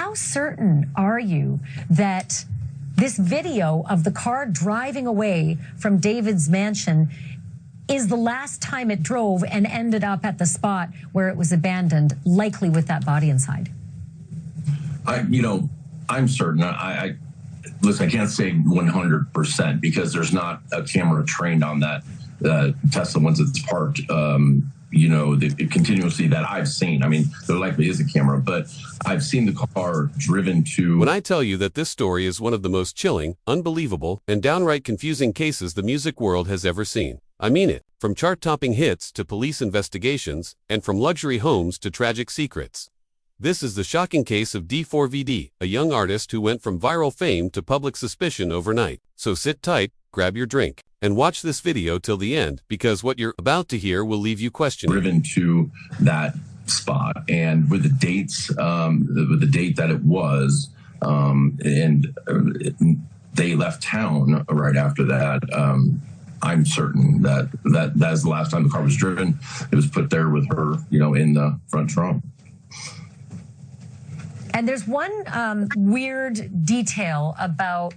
How certain are you that this video of the car driving away from David's mansion is the last time it drove and ended up at the spot where it was abandoned, likely with that body inside? I'm certain. Listen, I can't say 100% because there's not a camera trained on that Tesla once it's parked. Continuously that I've seen. I mean, there likely is a camera, but I've seen the car driven to... When I tell you that this story is one of the most chilling, unbelievable, and downright confusing cases the music world has ever seen, I mean it. From chart-topping hits to police investigations, and from luxury homes to tragic secrets. This is the shocking case of D4vd, a young artist who went from viral fame to public suspicion overnight. So sit tight, grab your drink, and watch this video till the end, because what you're about to hear will leave you questioning. Driven to that spot, and with the dates, with the date that it was, they left town right after that. I'm certain that is the last time the car was driven. It was put there with her, in the front trunk. And there's one weird detail about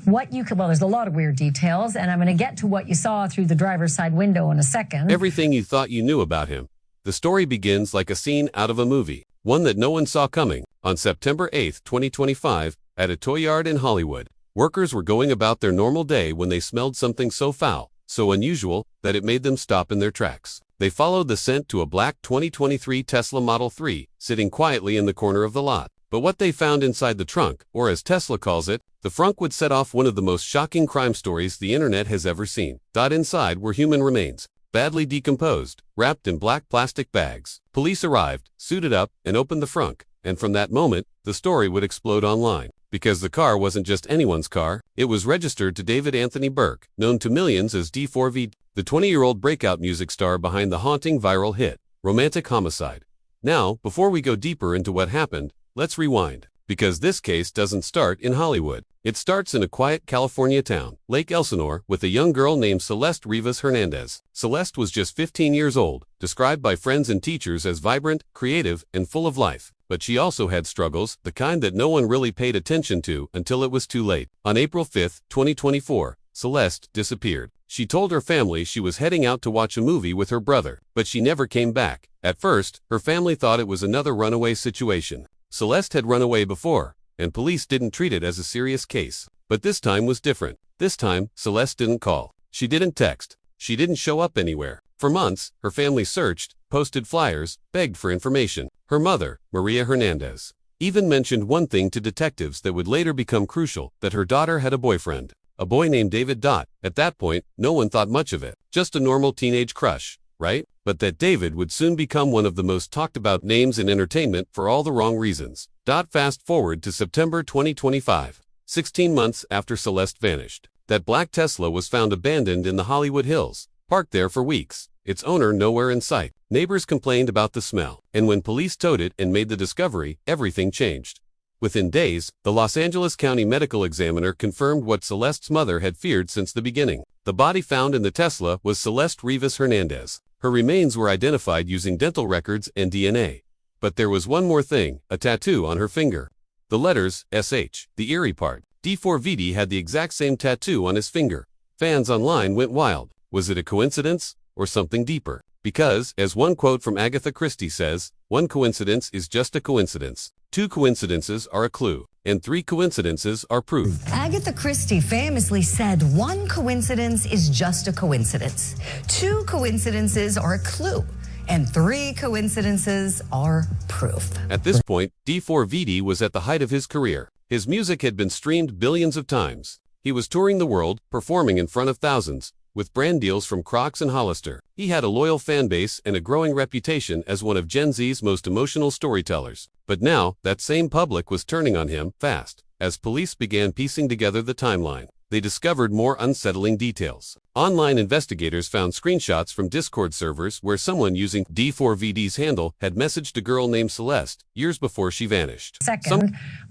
what you could, well, there's a lot of weird details, and I'm going to get to what you saw through the driver's side window in a second. Everything you thought you knew about him. The story begins like a scene out of a movie, one that no one saw coming. On September 8, 2025, at a toy yard in Hollywood, workers were going about their normal day when they smelled something so foul, so unusual, that it made them stop in their tracks. They followed the scent to a black 2023 Tesla Model 3, sitting quietly in the corner of the lot. But what they found inside the trunk, or as Tesla calls it, the frunk, would set off one of the most shocking crime stories the internet has ever seen. Inside were human remains, badly decomposed, wrapped in black plastic bags. Police arrived, suited up, and opened the frunk. And from that moment, the story would explode online. Because the car wasn't just anyone's car, it was registered to David Anthony Burke, known to millions as D4vd, the 20-year-old breakout music star behind the haunting viral hit, Romantic Homicide. Now, before we go deeper into what happened, let's rewind. Because this case doesn't start in Hollywood. It starts in a quiet California town, Lake Elsinore, with a young girl named Celeste Rivas Hernandez. Celeste was just 15 years old, described by friends and teachers as vibrant, creative, and full of life. But she also had struggles, the kind that no one really paid attention to until it was too late. On April 5, 2024, Celeste disappeared. She told her family she was heading out to watch a movie with her brother, but she never came back. At first, her family thought it was another runaway situation. Celeste had run away before, and police didn't treat it as a serious case. But this time was different. This time, Celeste didn't call. She didn't text. She didn't show up anywhere. For months, her family searched, posted flyers, begged for information. Her mother, Maria Hernandez, even mentioned one thing to detectives that would later become crucial, that her daughter had a boyfriend. A boy named David. At that point, no one thought much of it. Just a normal teenage crush, right? But that David would soon become one of the most talked about names in entertainment for all the wrong reasons. Fast forward to September 2025, 16 months after Celeste vanished. That black Tesla was found abandoned in the Hollywood Hills, parked there for weeks, its owner nowhere in sight. Neighbors complained about the smell, and when police towed it and made the discovery, everything changed. Within days, the Los Angeles County Medical Examiner confirmed what Celeste's mother had feared since the beginning. The body found in the Tesla was Celeste Rivas Hernandez. Her remains were identified using dental records and DNA. But there was one more thing, a tattoo on her finger. The letters, SH, the eerie part. D4vd had the exact same tattoo on his finger. Fans online went wild. Was it a coincidence, or something deeper? Because, as one quote from Agatha Christie says, one coincidence is just a coincidence. Two coincidences are a clue, and three coincidences are proof. Agatha Christie famously said one coincidence is just a coincidence. Two coincidences are a clue, and three coincidences are proof. At this point, D4vd was at the height of his career. His music had been streamed billions of times. He was touring the world, performing in front of thousands, with brand deals from Crocs and Hollister. He had a loyal fan base and a growing reputation as one of Gen Z's most emotional storytellers. But now, that same public was turning on him fast. As police began piecing together the timeline, they discovered more unsettling details. Online investigators found screenshots from Discord servers where someone using D4vd's handle had messaged a girl named Celeste years before she vanished.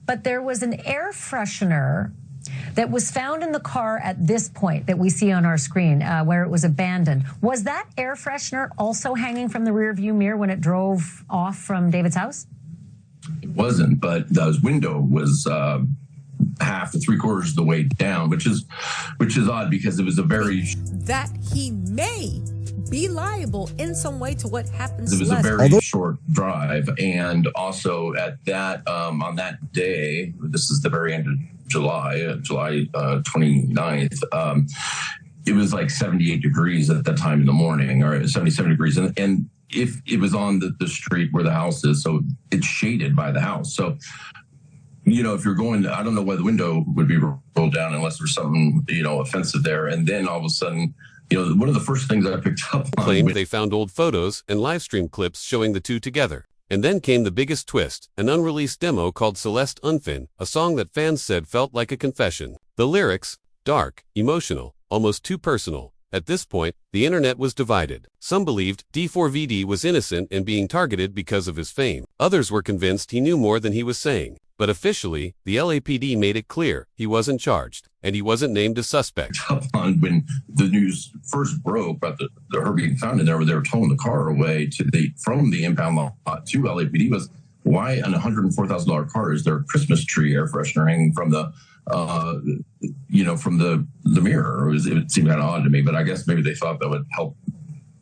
But there was an air freshener that was found in the car at this point that we see on our screen where it was abandoned. Was that air freshener also hanging from the rear view mirror when it drove off from David's house? It wasn't, but his window was half to three-quarters of the way down, which is odd because it was a very that he may be liable in some way to what happens. It was a very short drive, and also at that on that day, this is the very end of July 29th. It was like 78 degrees at that time in the morning, or 77 degrees, and if it was on the street where the house is, so it's shaded by the house. So, if you're going, I don't know why the window would be rolled down unless there's something, offensive there. And then all of a sudden, one of the first things I picked up on claimed they found old photos and live stream clips showing the two together. And then came the biggest twist, an unreleased demo called Celeste Unfin, a song that fans said felt like a confession. The lyrics, dark, emotional, almost too personal. At this point, the internet was divided. Some believed D4vd was innocent and being targeted because of his fame. Others were convinced he knew more than he was saying. But officially, the LAPD made it clear he wasn't charged, and he wasn't named a suspect. On when the news first broke about her being found in there, where they were towing the car away from the impound lot to LAPD, was why an $104,000 car is there a Christmas tree air freshener hanging from the from the mirror? It seemed kind of odd to me, but I guess maybe they thought that would help.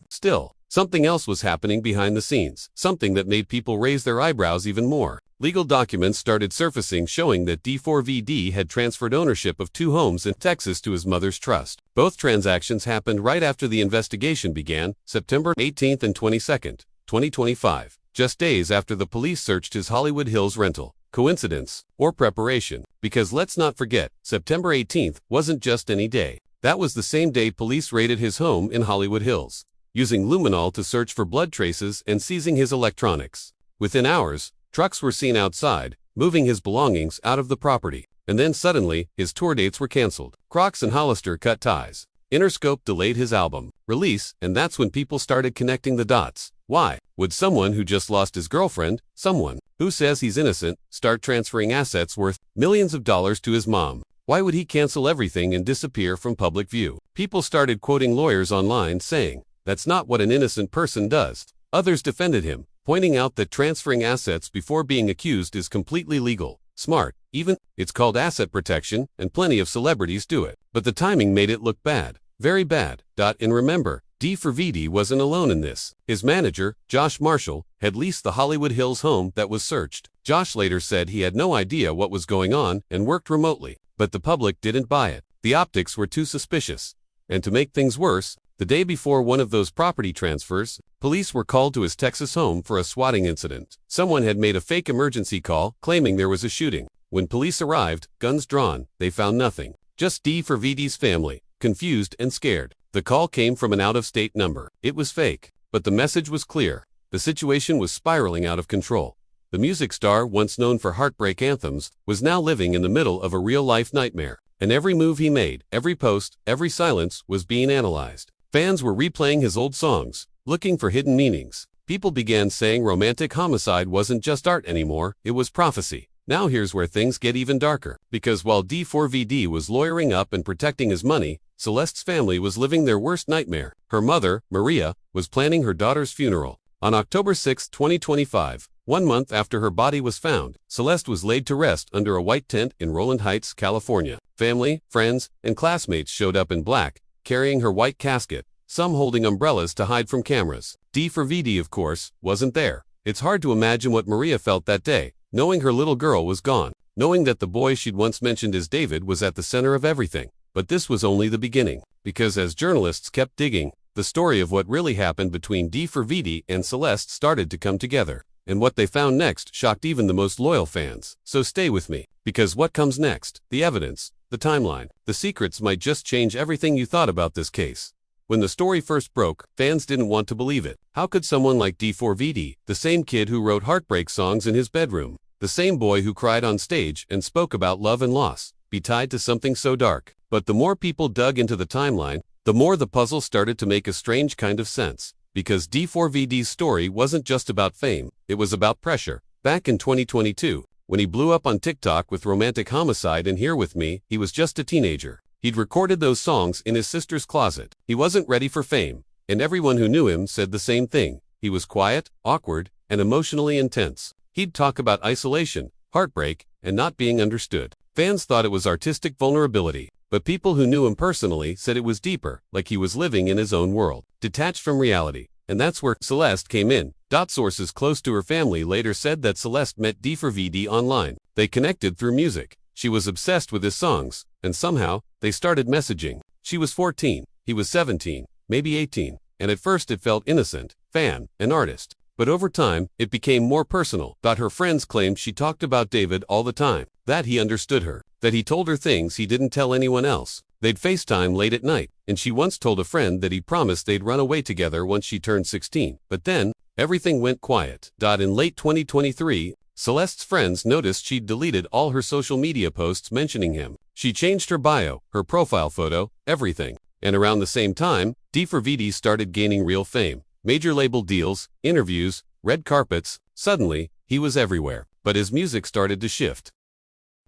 Still, something else was happening behind the scenes, something that made people raise their eyebrows even more. Legal documents started surfacing showing that D4vd had transferred ownership of 2 homes in Texas to his mother's trust. Both transactions happened right after the investigation began, September 18th and 22nd, 2025, just days after the police searched his Hollywood Hills rental. Coincidence or preparation? Because let's not forget, September 18th wasn't just any day. That was the same day police raided his home in Hollywood Hills, using luminol to search for blood traces and seizing his electronics. Within hours, trucks were seen outside, moving his belongings out of the property. And then suddenly, his tour dates were canceled. Crocs and Hollister cut ties. Interscope delayed his album release, and that's when people started connecting the dots. Why would someone who just lost his girlfriend, someone who says he's innocent, start transferring assets worth millions of dollars to his mom? Why would he cancel everything and disappear from public view? People started quoting lawyers online saying, that's not what an innocent person does. Others defended him, pointing out that transferring assets before being accused is completely legal, smart, even. It's called asset protection, and plenty of celebrities do it. But the timing made it look bad, very bad. And remember, D4vd wasn't alone in this. His manager, Josh Marshall, had leased the Hollywood Hills home that was searched. Josh later said he had no idea what was going on and worked remotely, but the public didn't buy it. The optics were too suspicious. And to make things worse, the day before one of those property transfers, police were called to his Texas home for a swatting incident. Someone had made a fake emergency call claiming there was a shooting. When police arrived, guns drawn, they found nothing. Just D4vd's family, confused and scared. The call came from an out-of-state number. It was fake, but the message was clear. The situation was spiraling out of control. The music star, once known for heartbreak anthems, was now living in the middle of a real-life nightmare. And every move he made, every post, every silence was being analyzed. Fans were replaying his old songs, looking for hidden meanings. People began saying romantic homicide wasn't just art anymore, it was prophecy. Now here's where things get even darker. Because while D4vd was lawyering up and protecting his money, Celeste's family was living their worst nightmare. Her mother, Maria, was planning her daughter's funeral. On October 6, 2025, 1 month after her body was found, Celeste was laid to rest under a white tent in Roland Heights, California. Family, friends, and classmates showed up in black, carrying her white casket, some holding umbrellas to hide from cameras. D4vd, of course, wasn't there. It's hard to imagine what Maria felt that day, knowing her little girl was gone, knowing that the boy she'd once mentioned as David was at the center of everything. But this was only the beginning, because as journalists kept digging, the story of what really happened between D4vd and Celeste started to come together. And what they found next shocked even the most loyal fans. So stay with me, because what comes next, the evidence, the timeline, the secrets might just change everything you thought about this case. When the story first broke, fans didn't want to believe it. How could someone like D4vd, the same kid who wrote heartbreak songs in his bedroom, the same boy who cried on stage and spoke about love and loss, be tied to something so dark? But the more people dug into the timeline, the more the puzzle started to make a strange kind of sense. Because D4vd's story wasn't just about fame, it was about pressure. Back in 2022, when he blew up on TikTok with Romantic Homicide and Here With Me, he was just a teenager. He'd recorded those songs in his sister's closet. He wasn't ready for fame, and everyone who knew him said the same thing. He was quiet, awkward, and emotionally intense. He'd talk about isolation, heartbreak, and not being understood. Fans thought it was artistic vulnerability, but people who knew him personally said it was deeper, like he was living in his own world, detached from reality. And that's where Celeste came in. Sources close to her family later said that Celeste met D4vd online. They connected through music. She was obsessed with his songs, and somehow, they started messaging. She was 14, he was 17, maybe 18, and at first it felt innocent, fan, an artist. But over time, it became more personal. Her friends claimed she talked about David all the time, that he understood her, that he told her things he didn't tell anyone else. They'd FaceTime late at night, and she once told a friend that he promised they'd run away together once she turned 16. But then, everything went quiet. In late 2023, Celeste's friends noticed she'd deleted all her social media posts mentioning him. She changed her bio, her profile photo, everything. And around the same time, D4vd started gaining real fame. Major label deals, interviews, red carpets. Suddenly, he was everywhere. But his music started to shift.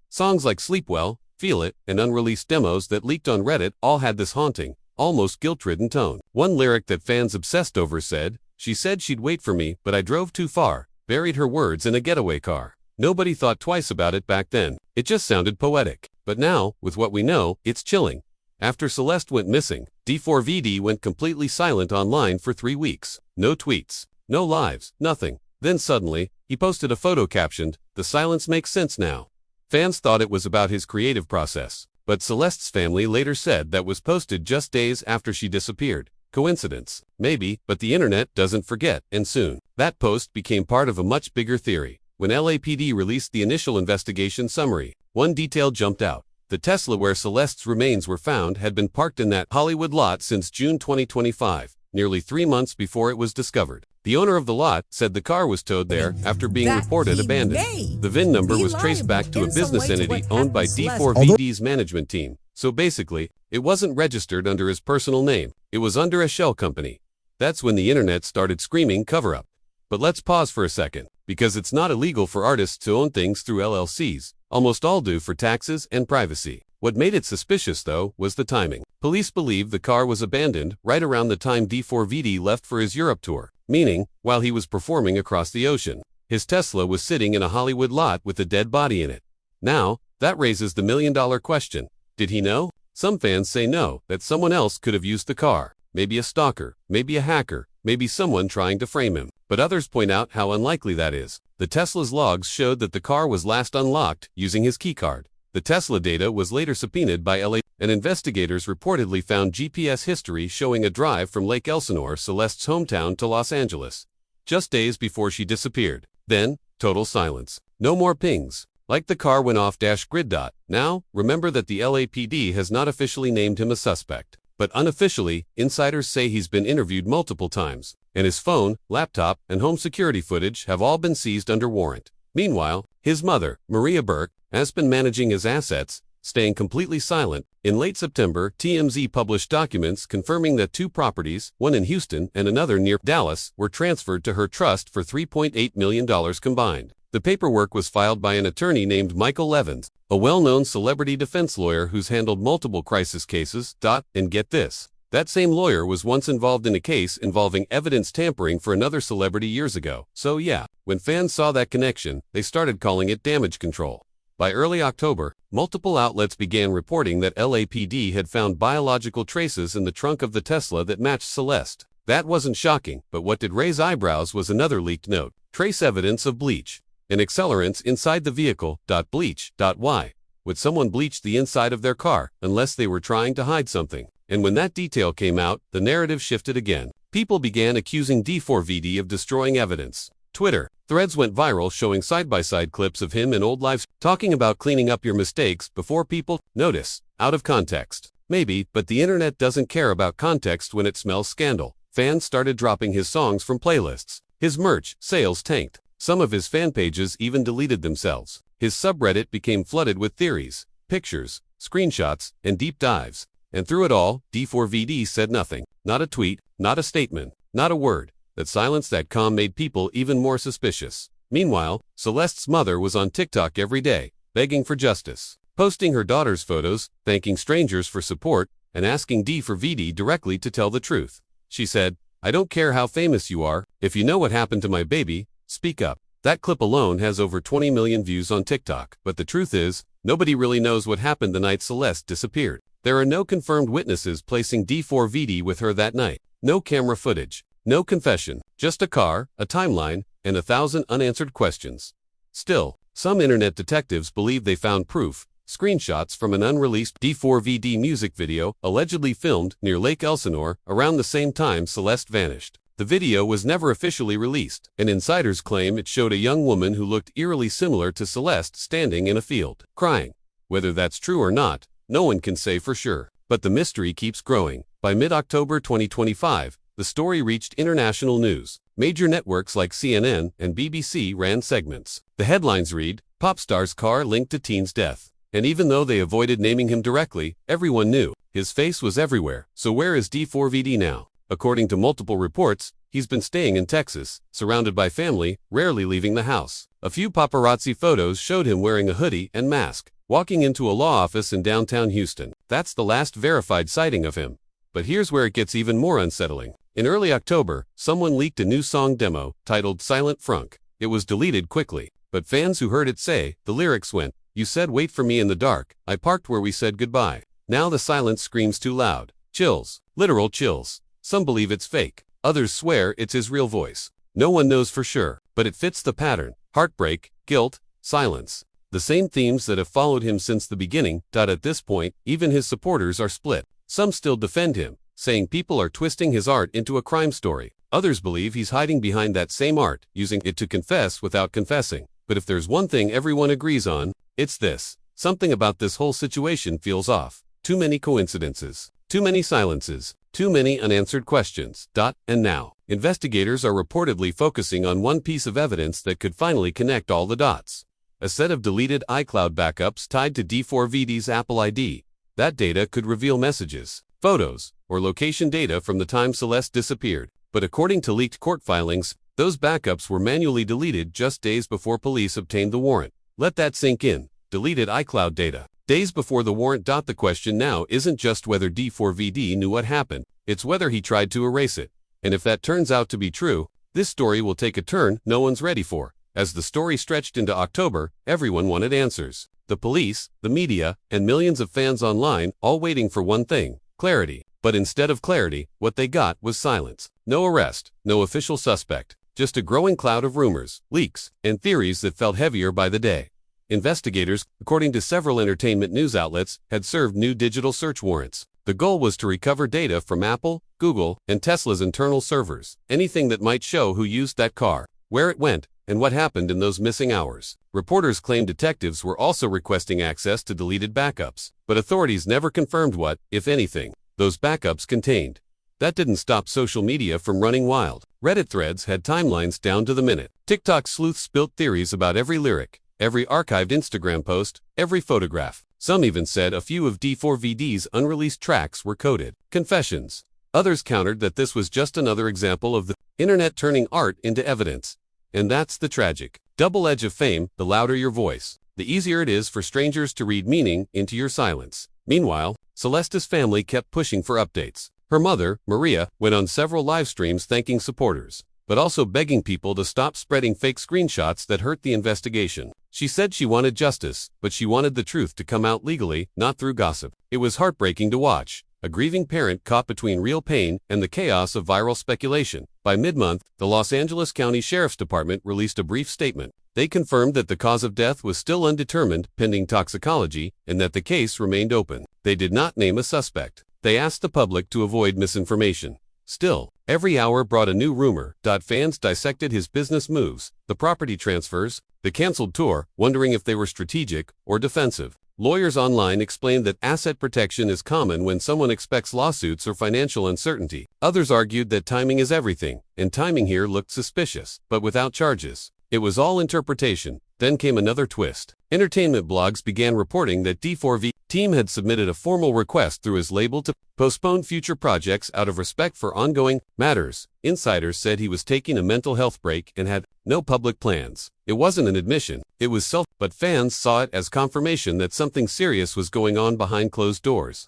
Songs like Sleep Well, Feel It, and unreleased demos that leaked on Reddit all had this haunting, almost guilt-ridden tone. One lyric that fans obsessed over said, "She said she'd wait for me, but I drove too far, buried her words in a getaway car." Nobody thought twice about it back then. It just sounded poetic. But now, with what we know, it's chilling. After Celeste went missing, D4vd went completely silent online for 3 weeks. No tweets, no lives, nothing. Then suddenly, he posted a photo captioned, "The silence makes sense now." Fans thought it was about his creative process, but Celeste's family later said that was posted just days after she disappeared. Coincidence? Maybe, but the internet doesn't forget, and soon, that post became part of a much bigger theory. When LAPD released the initial investigation summary, one detail jumped out. The Tesla where Celeste's remains were found had been parked in that Hollywood lot since June 2025, nearly 3 months before it was discovered. The owner of the lot said the car was towed there after being reported abandoned. The VIN number was traced back to a business entity owned by D4vd's management team. So basically, it wasn't registered under his personal name. It was under a shell company. That's when the internet started screaming cover-up. But let's pause for a second, because it's not illegal for artists to own things through LLCs. Almost all do for taxes and privacy. What made it suspicious, though, was the timing. Police believe the car was abandoned right around the time D4vd left for his Europe tour, meaning, while he was performing across the ocean. His Tesla was sitting in a Hollywood lot with a dead body in it. Now, that raises the million-dollar question. Did he know? Some fans say no, that someone else could have used the car. Maybe a stalker, maybe a hacker, maybe someone trying to frame him. But others point out how unlikely that is. The Tesla's logs showed that the car was last unlocked using his keycard. The Tesla data was later subpoenaed by LA, and investigators reportedly found GPS history showing a drive from Lake Elsinore, Celeste's hometown, to Los Angeles, just days before she disappeared. Then, total silence. No more pings. Like the car went off grid. Now, remember that the LAPD has not officially named him a suspect. But unofficially, insiders say he's been interviewed multiple times, and his phone, laptop, and home security footage have all been seized under warrant. Meanwhile, his mother, Maria Burke, has been managing his assets, staying completely silent. In late September, TMZ published documents confirming that 2 properties, one in Houston and another near Dallas, were transferred to her trust for $3.8 million combined. The paperwork was filed by an attorney named Michael Levins, a well-known celebrity defense lawyer who's handled multiple crisis cases. And get this, that same lawyer was once involved in a case involving evidence tampering for another celebrity years ago. So yeah, when fans saw that connection, they started calling it damage control. By early October, multiple outlets began reporting that LAPD had found biological traces in the trunk of the Tesla that matched Celeste. That wasn't shocking, but what did raise eyebrows was another leaked note. Trace evidence of bleach and accelerants inside the vehicle. Bleach. Why would someone bleach the inside of their car unless they were trying to hide something? And when that detail came out, the narrative shifted again. People began accusing D4vd of destroying evidence. Twitter threads went viral showing side-by-side clips of him and old lives talking about cleaning up your mistakes before people notice, out of context. Maybe, but the internet doesn't care about context when it smells scandal. Fans started dropping his songs from playlists. His merch sales tanked. Some of his fan pages even deleted themselves. His subreddit became flooded with theories, pictures, screenshots, and deep dives. And through it all, D4vd said nothing. Not a tweet, not a statement, not a word. That silence, that calm, made people even more suspicious. Meanwhile, Celeste's mother was on TikTok every day, begging for justice, posting her daughter's photos, thanking strangers for support, and asking D4vd directly to tell the truth. She said, "I don't care how famous you are, if you know what happened to my baby, speak up." That clip alone has over 20 million views on TikTok. But the truth is, nobody really knows what happened the night Celeste disappeared. There are no confirmed witnesses placing D4vd with her that night. No camera footage. No confession. Just a car, a timeline, and 1,000 unanswered questions. Still, some internet detectives believe they found proof, screenshots from an unreleased D4vd music video allegedly filmed near Lake Elsinore around the same time Celeste vanished. The video was never officially released, and insiders claim it showed a young woman who looked eerily similar to Celeste standing in a field, crying. Whether that's true or not, no one can say for sure. But the mystery keeps growing. By mid-October 2025, the story reached international news. Major networks like CNN and BBC ran segments. The headlines read, "Pop star's car linked to teen's death." And even though they avoided naming him directly, everyone knew. His face was everywhere. So where is D4vd now? According to multiple reports, he's been staying in Texas, surrounded by family, rarely leaving the house. A few paparazzi photos showed him wearing a hoodie and mask, walking into a law office in downtown Houston. That's the last verified sighting of him. But here's where it gets even more unsettling. In early October, someone leaked a new song demo titled Silent Frunk. It was deleted quickly, but fans who heard it say, the lyrics went, "You said wait for me in the dark, I parked where we said goodbye. Now the silence screams too loud." Chills. Literal chills. Some believe it's fake. Others swear it's his real voice. No one knows for sure, but it fits the pattern. Heartbreak, guilt, silence. The same themes that have followed him since the beginning. At this point, even his supporters are split. Some still defend him, saying people are twisting his art into a crime story. Others believe he's hiding behind that same art, using it to confess without confessing. But if there's one thing everyone agrees on, it's this. Something about this whole situation feels off. Too many coincidences. Too many silences. Too many unanswered questions. And now, investigators are reportedly focusing on one piece of evidence that could finally connect all the dots. A set of deleted iCloud backups tied to D4vd's Apple ID. That data could reveal messages, photos, or location data from the time Celeste disappeared. But according to leaked court filings, those backups were manually deleted just days before police obtained the warrant. Let that sink in. Deleted iCloud data. Days before the warrant. The question now isn't just whether D4vd knew what happened, it's whether he tried to erase it. And if that turns out to be true, this story will take a turn no one's ready for. As the story stretched into October, everyone wanted answers. The police, the media, and millions of fans online, all waiting for one thing: clarity. But instead of clarity, what they got was silence. No arrest, no official suspect, just a growing cloud of rumors, leaks, and theories that felt heavier by the day. Investigators, according to several entertainment news outlets, had served new digital search warrants. The goal was to recover data from Apple, Google, and Tesla's internal servers. Anything that might show who used that car, where it went, and what happened in those missing hours. Reporters claim detectives were also requesting access to deleted backups, but authorities never confirmed what, if anything, those backups contained. That didn't stop social media from running wild. Reddit threads had timelines down to the minute. TikTok sleuths spilt theories about every lyric, every archived Instagram post, every photograph. Some even said a few of D4vd's unreleased tracks were coded. Confessions. Others countered that this was just another example of the internet turning art into evidence. And that's the tragic double edge of fame. The louder your voice, the easier it is for strangers to read meaning into your silence. Meanwhile, Celeste's family kept pushing for updates. Her mother, Maria, went on several live streams thanking supporters, but also begging people to stop spreading fake screenshots that hurt the investigation. She said she wanted justice, but she wanted the truth to come out legally, not through gossip. It was heartbreaking to watch. A grieving parent caught between real pain and the chaos of viral speculation. By mid-month, the Los Angeles County Sheriff's Department released a brief statement. They confirmed that the cause of death was still undetermined, pending toxicology, and that the case remained open. They did not name a suspect. They asked the public to avoid misinformation. Still, every hour brought a new rumor. Fans dissected his business moves, the property transfers, the canceled tour, wondering if they were strategic or defensive. Lawyers online explained that asset protection is common when someone expects lawsuits or financial uncertainty. Others argued that timing is everything, and timing here looked suspicious, but without charges. It was all interpretation. Then came another twist. Entertainment blogs began reporting that D4vd team had submitted a formal request through his label to postpone future projects out of respect for ongoing matters. Insiders said he was taking a mental health break and had no public plans. It wasn't an admission, it was but fans saw it as confirmation that something serious was going on behind closed doors.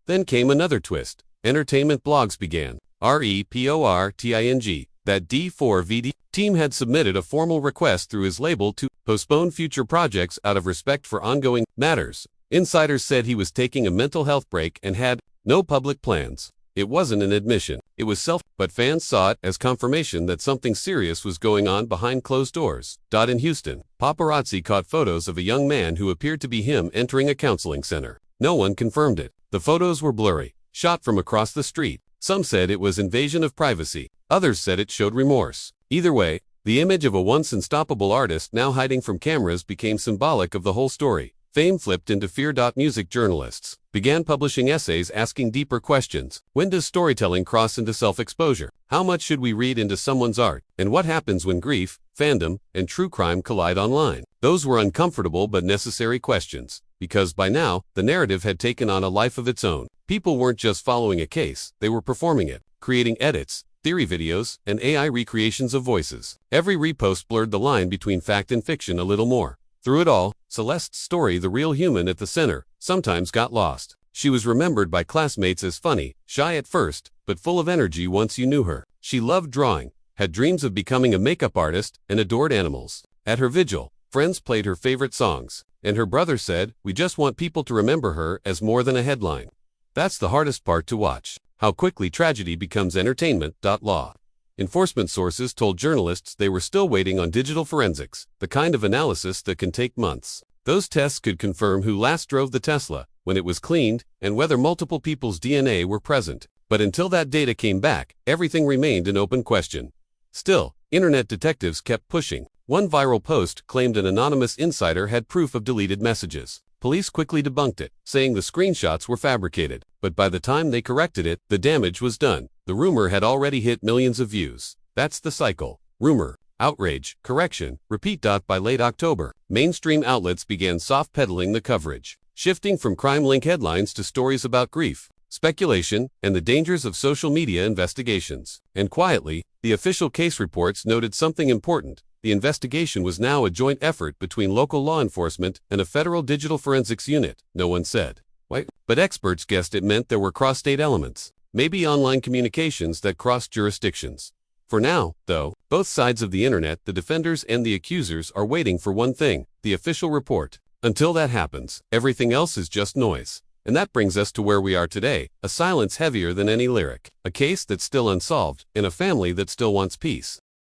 Then came another twist. Entertainment blogs began. REPORTING. that D4vd team had submitted a formal request through his label to postpone future projects out of respect for ongoing matters. Insiders said he was taking a mental health break and had no public plans. It wasn't an admission. It was but fans saw it as confirmation that something serious was going on behind closed doors. In Houston, paparazzi caught photos of a young man who appeared to be him entering a counseling center. No one confirmed it. The photos were blurry, shot from across the street. Some said it was invasion of privacy. Others said it showed remorse. Either way, the image of a once unstoppable artist now hiding from cameras became symbolic of the whole story. Fame flipped into fear. Music journalists began publishing essays asking deeper questions. When does storytelling cross into self-exposure? How much should we read into someone's art? And what happens when grief, fandom, and true crime collide online? Those were uncomfortable but necessary questions, because by now, the narrative had taken on a life of its own. People weren't just following a case, they were performing it, creating edits, theory videos, and AI recreations of voices. Every repost blurred the line between fact and fiction a little more. Through it all, Celeste's story, the real human at the center, sometimes got lost. She was remembered by classmates as funny, shy at first, but full of energy once you knew her. She loved drawing, had dreams of becoming a makeup artist, and adored animals. At her vigil, friends played her favorite songs, and her brother said, "We just want people to remember her as more than a headline." That's the hardest part to watch. How quickly tragedy becomes entertainment. Law enforcement sources told journalists they were still waiting on digital forensics, the kind of analysis that can take months. Those tests could confirm who last drove the Tesla, when it was cleaned, and whether multiple people's DNA were present. But until that data came back, everything remained an open question. Still, internet detectives kept pushing. One viral post claimed an anonymous insider had proof of deleted messages. Police quickly debunked it, saying the screenshots were fabricated. But by the time they corrected it, the damage was done. The rumor had already hit millions of views. That's the cycle. Rumor, outrage, correction, repeat. By late October, mainstream outlets began soft-pedaling the coverage, shifting from crime-link headlines to stories about grief, speculation, and the dangers of social media investigations. And quietly, the official case reports noted something important. The investigation was now a joint effort between local law enforcement and a federal digital forensics unit. No one said why, but experts guessed it meant there were cross-state elements, maybe online communications that crossed jurisdictions. For now, though, both sides of the internet, the defenders and the accusers, are waiting for one thing: the official report. Until that happens, everything else is just noise. And that brings us to where we are today, a silence heavier than any lyric, a case that's still unsolved, and a family that still wants peace.